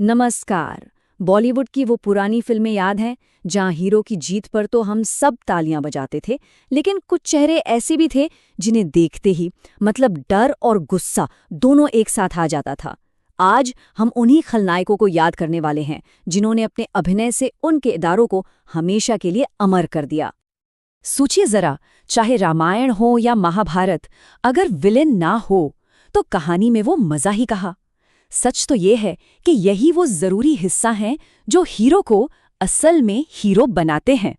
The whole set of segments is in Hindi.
नमस्कार। बॉलीवुड की वो पुरानी फिल्में याद हैं जहां हीरो की जीत पर तो हम सब तालियां बजाते थे, लेकिन कुछ चेहरे ऐसे भी थे जिन्हें देखते ही डर और गुस्सा दोनों एक साथ आ जाता था। आज हम उन्हीं खलनायकों को याद करने वाले हैं जिन्होंने अपने अभिनय से उन किरदारों को हमेशा के लिए अमर कर दिया। सोचिए जरा, चाहे रामायण हो या महाभारत, अगर विलेन ना हो तो कहानी में वो मजा ही कहाँ। सच तो ये है कि यही वो जरूरी हिस्सा हैं जो हीरो को असल में हीरो बनाते हैं।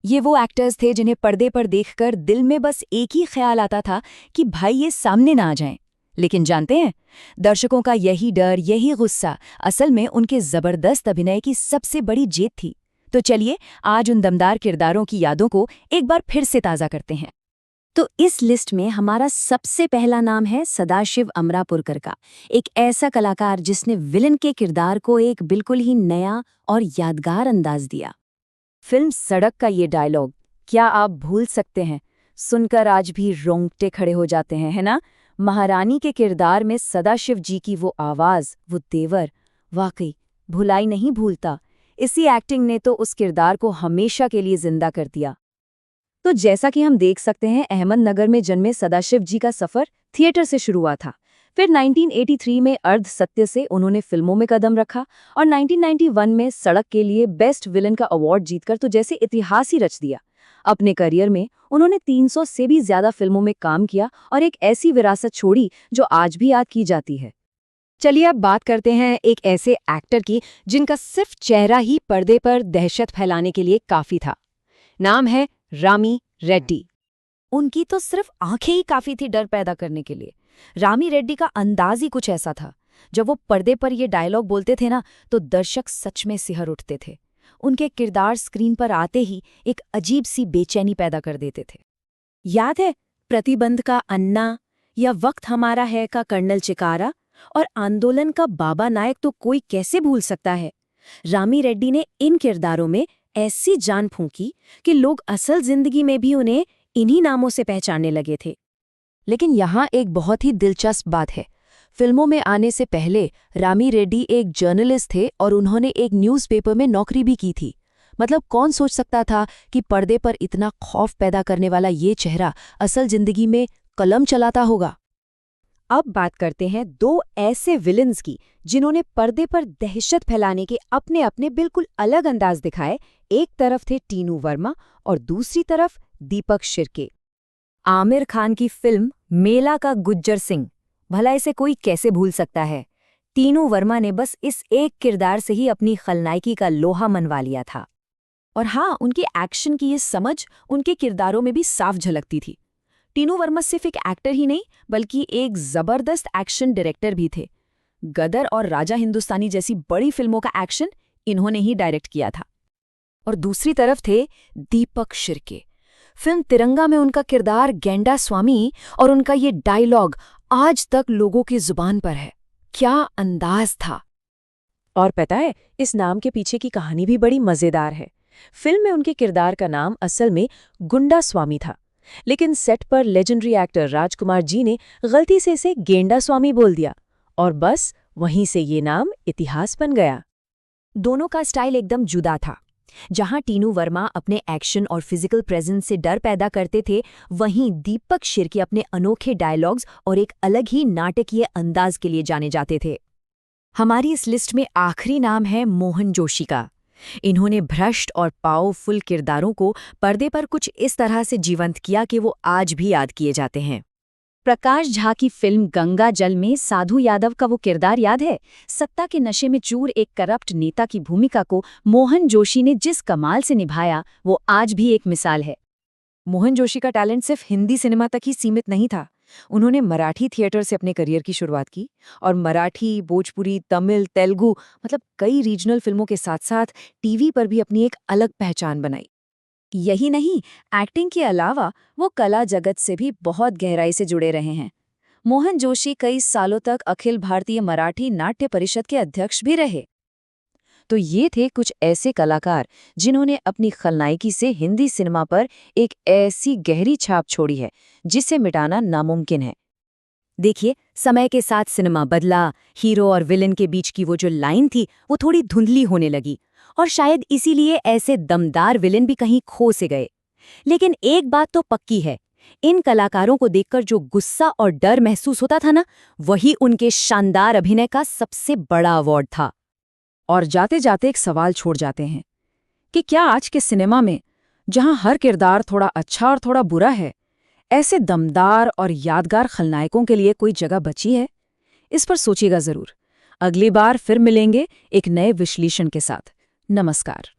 ये वो एक्टर्स थे जिन्हें पर्दे पर देखकर दिल में बस एक ही ख्याल आता था कि भाई ये सामने ना आ जाएं। लेकिन जानते हैं, दर्शकों का यही डर, यही गुस्सा असल में उनके जबरदस्त अभिनय की सबसे बड़ी जीत थी। तो चलिए आज उन दमदार किरदारों की यादों को एक बार फिर से ताज़ा करते हैं। तो इस लिस्ट में हमारा सबसे पहला नाम है सदाशिव अमरापुरकर का, एक ऐसा कलाकार जिसने विलन के किरदार को एक बिल्कुल ही नया और यादगार अंदाज दिया। फिल्म सड़क का ये डायलॉग क्या आप भूल सकते हैं? सुनकर आज भी रोंगटे खड़े हो जाते हैं, है ना? महारानी के किरदार में सदाशिव जी की वो आवाज, वो तेवर, वाकई भुलाई नहीं भूलता। इसी एक्टिंग ने तो उस किरदार को हमेशा के लिए जिंदा कर दिया। तो जैसा कि हम देख सकते हैं, अहमदनगर में जन्मे सदाशिव जी का सफर थिएटर से शुरू हुआ था। फिर 1983 में अर्ध सत्य से उन्होंने फिल्मों में कदम रखा और 1991 में सड़क के लिए बेस्ट विलन का अवार्ड जीतकर तो जैसे इतिहास ही रच दिया। अपने करियर में उन्होंने 300 से भी ज्यादा फिल्मों में काम किया और एक ऐसी विरासत छोड़ी जो आज भी याद की जाती है। चलिए अब बात करते हैं एक ऐसे एक्टर की जिनका सिर्फ चेहरा ही पर्दे पर दहशत फैलाने के लिए काफी था। नाम है रामी रेड्डी। उनकी तो सिर्फ आंखें ही काफी थी डर पैदा करने के लिए। रामी रेड्डी का अंदाज ही कुछ ऐसा था। जब वो पर्दे पर ये डायलॉग बोलते थे ना, तो दर्शक सच में सिहर उठते थे। उनके किरदार स्क्रीन पर आते ही एक अजीब सी बेचैनी पैदा कर देते थे। याद है प्रतिबंध का अन्ना या वक्त हमारा है का कर्नल चिकारा और आंदोलन का बाबा नायक तो कोई कैसे भूल सकता है। रामी रेड्डी ने इन किरदारों में ऐसी जान फूंकी कि लोग असल जिंदगी में भी उन्हें इन्हीं नामों से पहचानने लगे थे। लेकिन यहाँ एक बहुत ही दिलचस्प बात है। फिल्मों में आने से पहले रामी रेड्डी एक जर्नलिस्ट थे और उन्होंने एक न्यूज़पेपर में नौकरी भी की थी। कौन सोच सकता था कि पर्दे पर इतना खौफ पैदा करने वाला ये चेहरा असल जिंदगी में कलम चलाता होगा। अब बात करते हैं दो ऐसे विलन्स की जिन्होंने पर्दे पर दहशत फैलाने के अपने अपने बिल्कुल अलग अंदाज दिखाए। एक तरफ थे टीनू वर्मा और दूसरी तरफ दीपक शिर्के। आमिर खान की फिल्म मेला का गुज्जर सिंह, भला इसे कोई कैसे भूल सकता है। टीनू वर्मा ने बस इस एक किरदार से ही अपनी खलनायकी का लोहा मनवा लिया था। और हाँ, उनकी एक्शन की ये समझ उनके किरदारों में भी साफ झलकती थी। टीनू वर्मा सिर्फ एक एक्टर ही नहीं बल्कि एक जबरदस्त एक्शन डायरेक्टर भी थे। गदर और राजा हिंदुस्तानी जैसी बड़ी फिल्मों का एक्शन इन्होंने ही डायरेक्ट किया था। और दूसरी तरफ थे दीपक शिर्के। फिल्म तिरंगा में उनका किरदार गेंडा स्वामी और उनका ये डायलॉग आज तक लोगों की जुबान पर है। क्या अंदाज था। और पता है, इस नाम के पीछे की कहानी भी बड़ी मजेदार है। फिल्म में उनके किरदार का नाम असल में गुंडा स्वामी था, लेकिन सेट पर लेजेंडरी एक्टर राजकुमार जी ने गलती से इसे गेंडा स्वामी बोल दिया और बस वहीं से ये नाम इतिहास बन गया। दोनों का स्टाइल एकदम जुदा था। जहां टीनू वर्मा अपने एक्शन और फिजिकल प्रेजेंस से डर पैदा करते थे, वहीं दीपक शिर्के अपने अनोखे डायलॉग्स और एक अलग ही नाटकीय अंदाज के लिए जाने जाते थे। हमारी इस लिस्ट में आखिरी नाम है मोहन जोशी का। इन्होंने भ्रष्ट और पावरफुल किरदारों को पर्दे पर कुछ इस तरह से जीवंत किया कि वो आज भी याद किए जाते हैं। प्रकाश झा की फिल्म गंगा जल में साधु यादव का वो किरदार याद है? सत्ता के नशे में चूर एक करप्ट नेता की भूमिका को मोहन जोशी ने जिस कमाल से निभाया, वो आज भी एक मिसाल है। मोहन जोशी का टैलेंट सिर्फ हिंदी सिनेमा तक ही सीमित नहीं था। उन्होंने मराठी थिएटर से अपने करियर की शुरुआत की और मराठी, भोजपुरी, तमिल, तेलुगु कई रीजनल फिल्मों के साथ साथ टीवी पर भी अपनी एक अलग पहचान बनाई। यही नहीं, एक्टिंग के अलावा वो कला जगत से भी बहुत गहराई से जुड़े रहे हैं। मोहन जोशी कई सालों तक अखिल भारतीय मराठी नाट्य परिषद के अध्यक्ष भी रहे। तो ये थे कुछ ऐसे कलाकार जिन्होंने अपनी खलनायकी से हिंदी सिनेमा पर एक ऐसी गहरी छाप छोड़ी है जिसे मिटाना नामुमकिन है। देखिए, समय के साथ सिनेमा बदला, हीरो और विलेन के बीच की वो जो लाइन थी वो थोड़ी धुंधली होने लगी, और शायद इसीलिए ऐसे दमदार विलेन भी कहीं खो से गए। लेकिन एक बात तो पक्की है, इन कलाकारों को देखकर जो गुस्सा और डर महसूस होता था ना, वही उनके शानदार अभिनय का सबसे बड़ा अवार्ड था। और जाते जाते एक सवाल छोड़ जाते हैं कि क्या आज के सिनेमा में, जहां हर किरदार थोड़ा अच्छा और थोड़ा बुरा है, ऐसे दमदार और यादगार खलनायकों के लिए कोई जगह बची है? इस पर सोचिएगा जरूर। अगली बार फिर मिलेंगे एक नए विश्लेषण के साथ। नमस्कार।